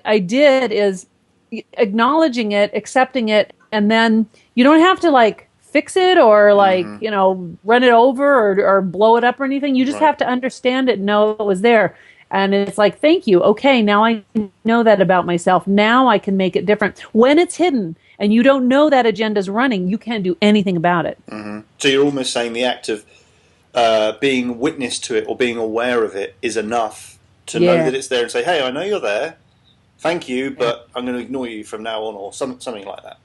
I did is acknowledging it, accepting it, and then you don't have to like fix it or like, run it over or blow it up or anything. You just Right. have to understand it and know it was there. And it's like, thank you. Okay, now I know that about myself. Now I can make it different. When it's hidden and you don't know that agenda's running, you can't do anything about it. So you're almost saying the act of being witness to it or being aware of it is enough to know Yeah. that it's there and say, hey, I know you're there. Thank you, but I'm going to ignore you from now on, or something like that.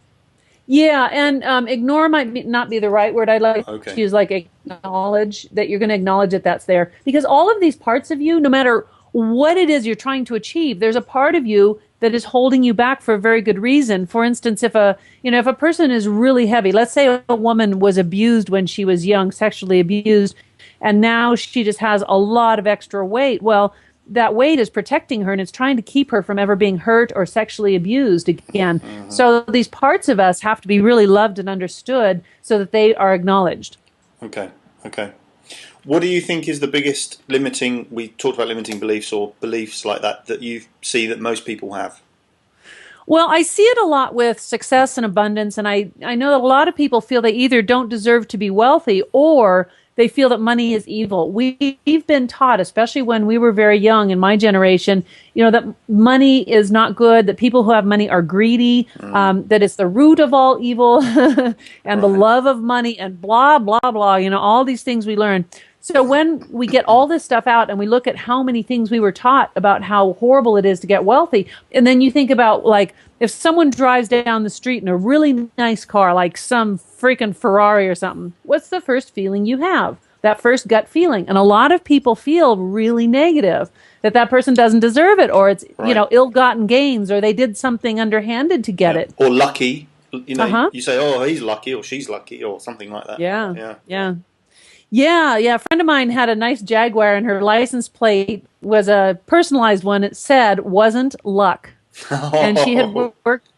Yeah, and ignore not be the right word. I'd like to Okay. use like acknowledge that you're going to acknowledge that that's there. Because all of these parts of you, no matter what it is you're trying to achieve, there's a part of you that is holding you back for a very good reason. For instance, if a person is really heavy, let's say a woman was abused when she was young, sexually abused, and now she just has a lot of extra weight. Well, that weight is protecting her and it's trying to keep her from ever being hurt or sexually abused again. So these parts of us have to be really loved and understood so that they are acknowledged. Okay. Okay. What do you think is the biggest limiting? We talked about limiting beliefs or beliefs like that you see that most people have. Well, I see it a lot with success and abundance, and I know that a lot of people feel they either don't deserve to be wealthy or they feel that money is evil. We've been taught, especially when we were very young in my generation, that money is not good, that people who have money are greedy, that it's the root of all evil, and the Right. love of money, and blah, blah, blah, all these things we learn. So when we get all this stuff out and we look at how many things we were taught about how horrible it is to get wealthy, and then you think about like if someone drives down the street in a really nice car, like some freaking Ferrari or something, what's the first feeling you have? That first gut feeling. And a lot of people feel really negative that person doesn't deserve it, or it's, Right. ill-gotten gains, or they did something underhanded to get it. Or lucky. Uh-huh. You say, oh, he's lucky or she's lucky or something like that. Yeah. Yeah. Yeah. Yeah, yeah. A friend of mine had a nice Jaguar, and her license plate was a personalized one. It said, "Wasn't luck," and she had worked.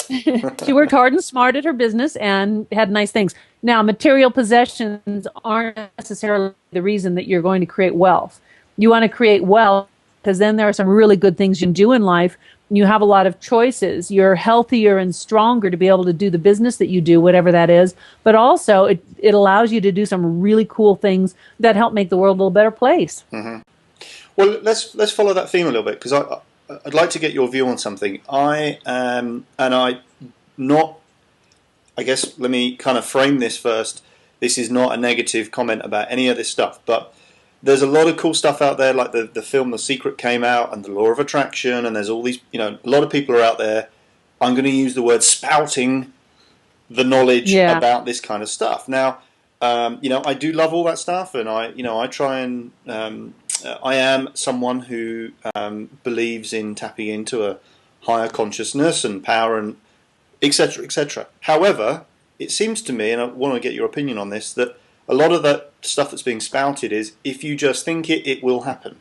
She worked hard and smart at her business and had nice things. Now, material possessions aren't necessarily the reason that you're going to create wealth. You want to create wealth because then there are some really good things you can do in life. You have a lot of choices. You're healthier and stronger to be able to do the business that you do, whatever that is. But also, it allows you to do some really cool things that help make the world a little better place. Well, let's follow that theme a little bit because I'd like to get your view on something. I guess let me kind of frame this first. This is not a negative comment about any of this stuff, but there's a lot of cool stuff out there, like the film The Secret came out and the Law of Attraction, and there's all these, a lot of people are out there. I'm going to use the word spouting the knowledge about this kind of stuff. Now, I do love all that stuff, and I try and I am someone who believes in tapping into a higher consciousness and power and etc., etc. However, it seems to me, and I want to get your opinion on this, that a lot of that stuff that's being spouted is if you just think it, it will happen.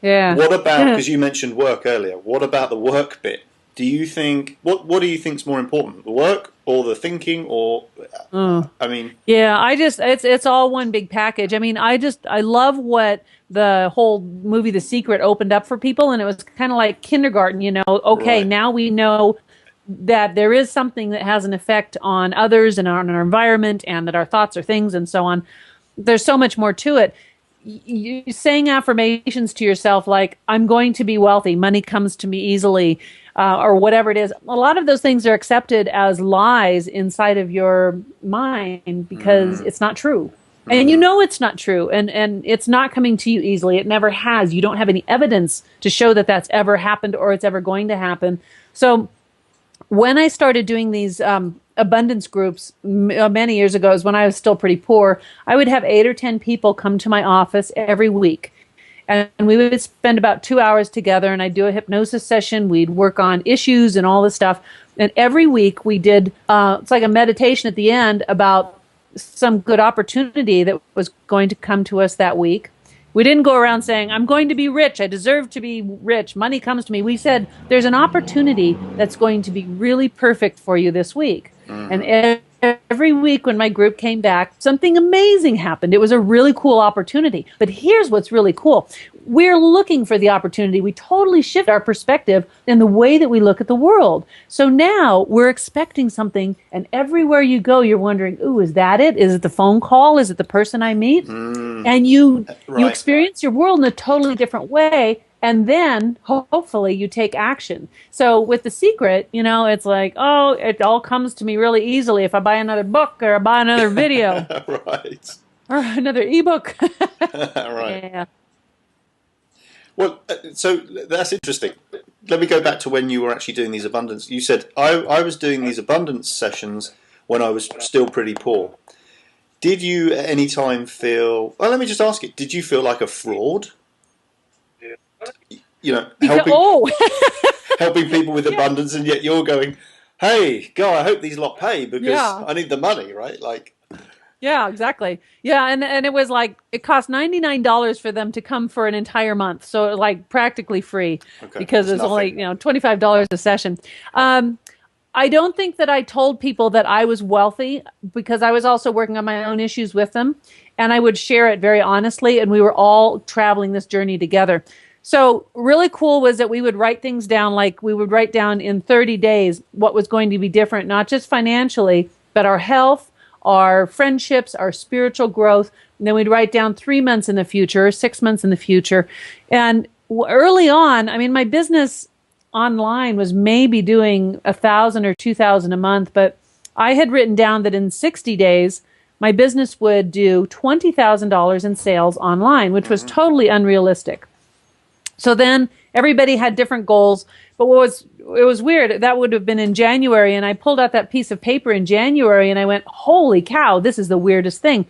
Yeah. What about, because you mentioned work earlier, what about the work bit? Do you think, what do you think is more important, the work or the thinking or, I mean... Yeah, it's all one big package. I mean, I love what the whole movie The Secret opened up for people, and it was kind of like kindergarten, okay, Right. now we know that there is something that has an effect on others and on our environment, and that our thoughts are things and so on. There's so much more to it. You saying affirmations to yourself like, I'm going to be wealthy, money comes to me easily, or whatever it is. A lot of those things are accepted as lies inside of your mind because it's not true. And it's not true, and it's not coming to you easily. It never has. You don't have any evidence to show that that's ever happened or it's ever going to happen. So when I started doing these abundance groups many years ago, is when I was still pretty poor, I would have 8 or 10 people come to my office every week. And we would spend about 2 hours together, and I'd do a hypnosis session. We'd work on issues and all this stuff. And every week we did, it's like a meditation at the end about some good opportunity that was going to come to us that week. We didn't go around saying, I'm going to be rich, I deserve to be rich, money comes to me. We said, there's an opportunity that's going to be really perfect for you this week. And every week when my group came back, something amazing happened. It was a really cool opportunity. But here's what's really cool. We're looking for the opportunity. We totally shift our perspective in the way that we look at the world. So now we're expecting something, and everywhere you go, you're wondering, ooh, is that it? Is it the phone call? Is it the person I meet? And you experience your world in a totally different way. And then hopefully you take action. So with The Secret, it's like, oh, it all comes to me really easily if I buy another book or I buy another video. Right. Or another ebook. Right. Yeah. Well, so that's interesting. Let me go back to when you were actually doing these abundance. You said, I was doing these abundance sessions when I was still pretty poor. Did you at any time feel, well, let me just ask it, did you feel like a fraud? Helping people with abundance, and yet you're going, hey, God, I hope these lot pay because I need the money, right? Yeah, exactly. Yeah, and it was like it cost $99 for them to come for an entire month, so like practically free because it's only $25 a session. I don't think that I told people that I was wealthy because I was also working on my own issues with them, and I would share it very honestly, and we were all traveling this journey together. So really cool was that we would write things down, like we would write down in 30 days what was going to be different, not just financially, but our health, our friendships, our spiritual growth. And then we'd write down 3 months in the future, 6 months in the future. And early on, I mean, my business online was maybe doing 1,000 or 2,000 a month, but I had written down that in 60 days, my business would do $20,000 in sales online, which was totally unrealistic. So then everybody had different goals, but it was weird. That would have been in January, and I pulled out that piece of paper in January, and I went, holy cow, this is the weirdest thing.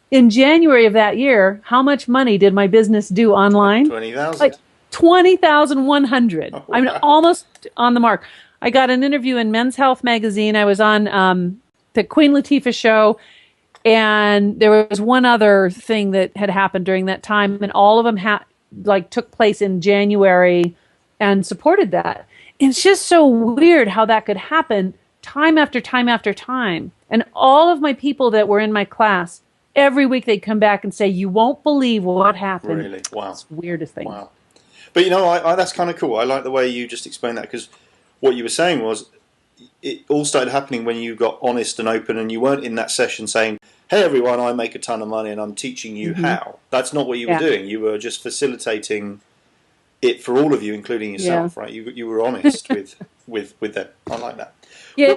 In January of that year, how much money did my business do online? 20,000. Like 20,100. Oh, wow. I'm almost on the mark. I got an interview in Men's Health magazine. I was on the Queen Latifah show, and there was one other thing that had happened during that time, and all of them took place in January and supported that. It's just so weird how that could happen time after time after time. And all of my people that were in my class, every week they'd come back and say, you won't believe what happened. Really? Wow. It's the weirdest thing. Wow. But that's kind of cool. I like the way you just explained that, because what you were saying was it all started happening when you got honest and open, and you weren't in that session saying, hey everyone, I make a ton of money and I'm teaching you how. That's not what you were doing. You were just facilitating it for all of you, including yourself, right? You were honest with them. I like that. Yeah.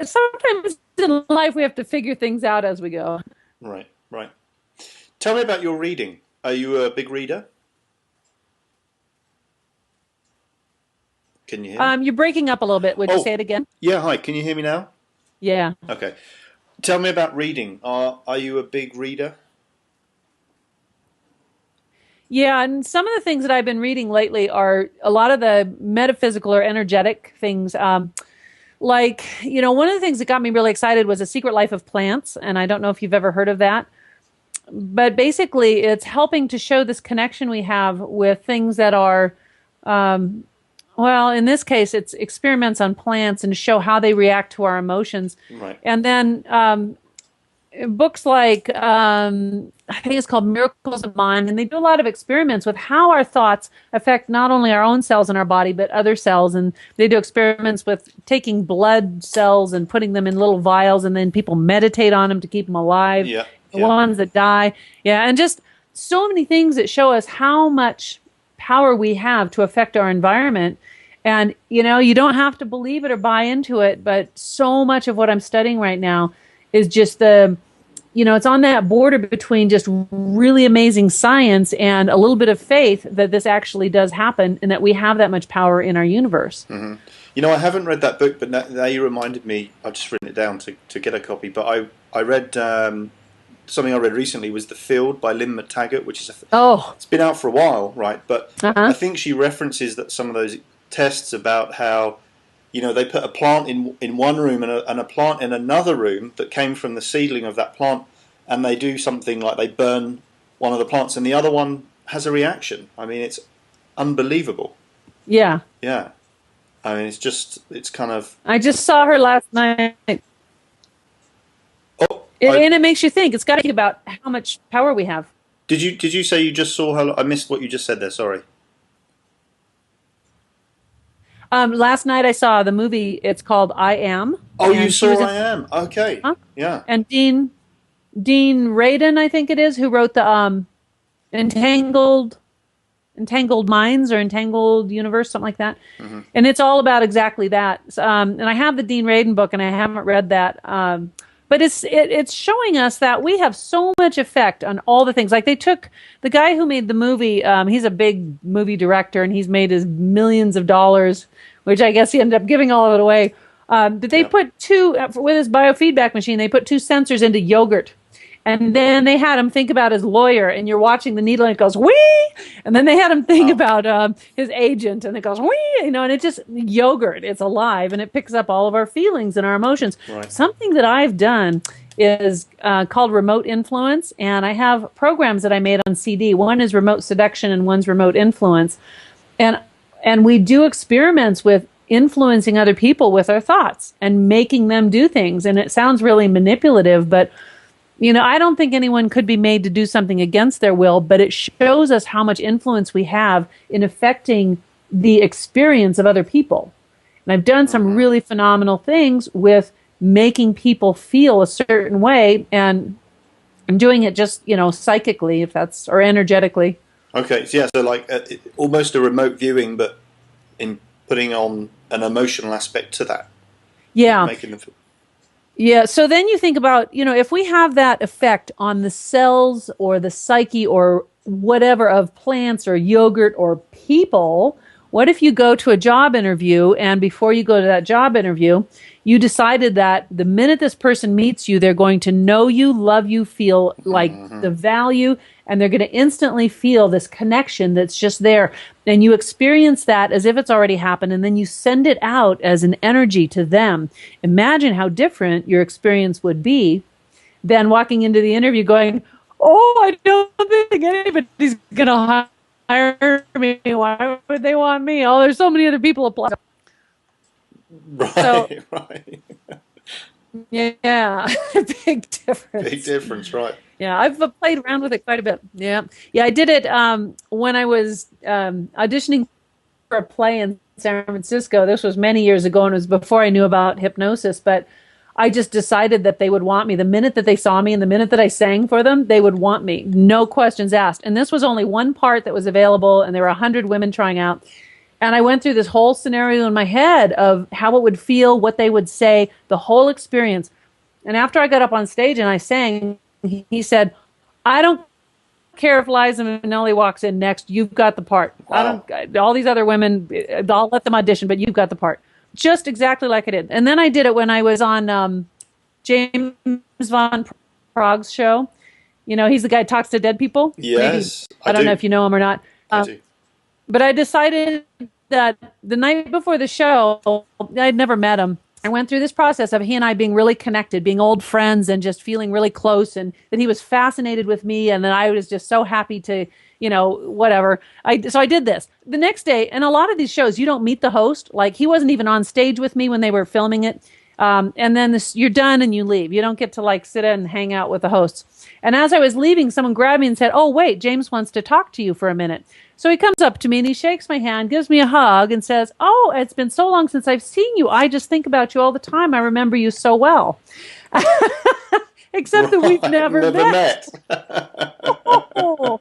Sometimes in life we have to figure things out as we go. Right. Tell me about your reading. Are you a big reader? Can you hear me? You're breaking up a little bit. Would you say it again? Yeah, hi. Can you hear me now? Yeah. Okay. Tell me about reading. Are you a big reader? Yeah, and some of the things that I've been reading lately are a lot of the metaphysical or energetic things. One of the things that got me really excited was A Secret Life of Plants, and I don't know if you've ever heard of that. But basically, it's helping to show this connection we have with things that are, in this case, it's experiments on plants and show how they react to our emotions. Right. And then books like, I think it's called Miracles of Mind, and they do a lot of experiments with how our thoughts affect not only our own cells in our body, but other cells. And they do experiments with taking blood cells and putting them in little vials, and then people meditate on them to keep them alive. Yeah. The ones that die. Yeah, and just so many things that show us how much power we have to affect our environment. And, you don't have to believe it or buy into it, but so much of what I'm studying right now is just it's on that border between just really amazing science and a little bit of faith that this actually does happen and that we have that much power in our universe. Mm-hmm. I haven't read that book, but now you reminded me. I've just written it down to get a copy. But I read something I read recently was The Field by Lynn McTaggart, which is it's been out for a while, right? But I think she references that some of those tests about how they put a plant in one room and a plant in another room that came from the seedling of that plant, and they do something like they burn one of the plants and the other one has a reaction. I mean, it's unbelievable. Yeah. Yeah. I mean, it's kind of. I just saw her last night. Oh, And it makes you think. It's got to think about how much power we have. did you say you just saw her? I missed what you just said there. Sorry. Last night I saw the movie. It's called I Am, Oh, you and she was saw in. I Am. Okay. Huh? Yeah. And Dean Radin, I think it is, who wrote the Entangled Entangled Minds or Entangled Universe, something like that. Hmm. And it's all about exactly that. And I have the Dean Radin book, and I haven't read that. But it's showing us that we have so much effect on all the things. Like they took the guy who made the movie. He's a big movie director, and he's made his millions of dollars, which I guess he ended up giving all of it away. But they Yeah. put with his biofeedback machine. They put two sensors into yogurt. And then they had him think about his lawyer, and you're watching the needle, and it goes wee. And then they had him think Wow. about his agent, and it goes wee. And it just yogurt. It's alive, and it picks up all of our feelings and our emotions. Right. Something that I've done is called remote influence, and I have programs that I made on CD. One is remote seduction, and one's remote influence, and we do experiments with influencing other people with our thoughts and making them do things. And it sounds really manipulative, but I don't think anyone could be made to do something against their will, but it shows us how much influence we have in affecting the experience of other people. And I've done some Hmm. really phenomenal things with making people feel a certain way, and I'm doing it just, psychically, if that's, or energetically. Okay. So yeah. So like almost a remote viewing, but in putting on an emotional aspect to that, Yeah. making them feel. Yeah, so then you think about, if we have that effect on the cells or the psyche or whatever of plants or yogurt or people, what if you go to a job interview and before you go to that job interview, you decided that the minute this person meets you, they're going to know you, love you, feel like Hmm. the value, and they're going to instantly feel this connection that's just there. And you experience that as if it's already happened, and then you send it out as an energy to them. Imagine how different your experience would be than walking into the interview going, "Oh, I don't think anybody's going to hire me. Why would they want me? Oh, there's so many other people applying." So, Right. Right. yeah, big Big difference. difference. Right. Yeah, I've played around with it quite a bit. Yeah. Yeah, I did it when I was auditioning for a play in San Francisco. This was many years ago, and it was before I knew about hypnosis, but I just decided that they would want me. The minute that they saw me and the minute that I sang for them, they would want me. No questions asked. And this was only one part that was available, and there were 100 women trying out. And I went through this whole scenario in my head of how it would feel, what they would say, the whole experience. And after I got up on stage and I sang, he said, "I don't care if Liza Minnelli walks in next. You've got the part. I Wow. don't. All these other women, I'll let them audition, but you've got the part." Just exactly like I did. And then I did it when I was on James Von Prague's show. He's the guy who talks to dead people. Maybe Yes, I I don't know do. if you know him or not. I Um, do. but I decided that the night before the show, I'd never met him. I went through this process of he and I being really connected, being old friends, and just feeling really close, and that he was fascinated with me, and that I was just so happy to, whatever. So I did this the next day, and a lot of these shows you don't meet the host. Like he wasn't even on stage with me when they were filming it. And then you're done and you leave. You don't get to like sit in and hang out with the hosts. And as I was leaving, someone grabbed me and said, "Oh, wait, James wants to talk to you for a minute." So he comes up to me and he shakes my hand, gives me a hug, and says, "Oh, it's been so long since I've seen you. I just think about you all the time. I remember you so well." Except that we've Right. never Never met. met. Oh,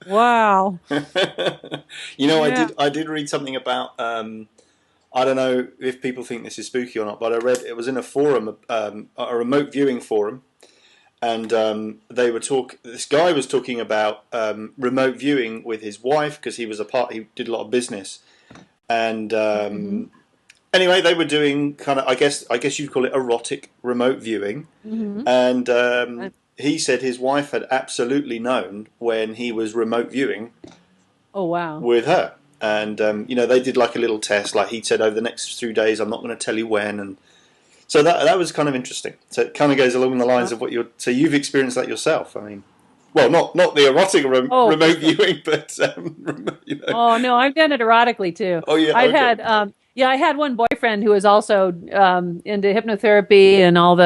wow. I Yeah. did read something about. I don't know if people think this is spooky or not, but I read it was in a forum, a remote viewing forum, and they were talk. This guy was talking about remote viewing with his wife because he was a part. He did a lot of business, and Mm-hmm. anyway, they were doing kind of. I guess you'd call it erotic remote viewing, Mm-hmm. and he said his wife had absolutely known when he was remote viewing Oh, wow. with her. And they did like a little test. Like he said, over the next 2 days, I'm not going to tell you when. And so that was kind of interesting. So it kind of goes along the lines of what you're. So you've experienced that yourself. I mean, well, not the erotic Oh, for remote sure. viewing, but Oh no, I've done it erotically too. Oh yeah, I've okay. had Yeah, I had one boyfriend who was also into hypnotherapy and all the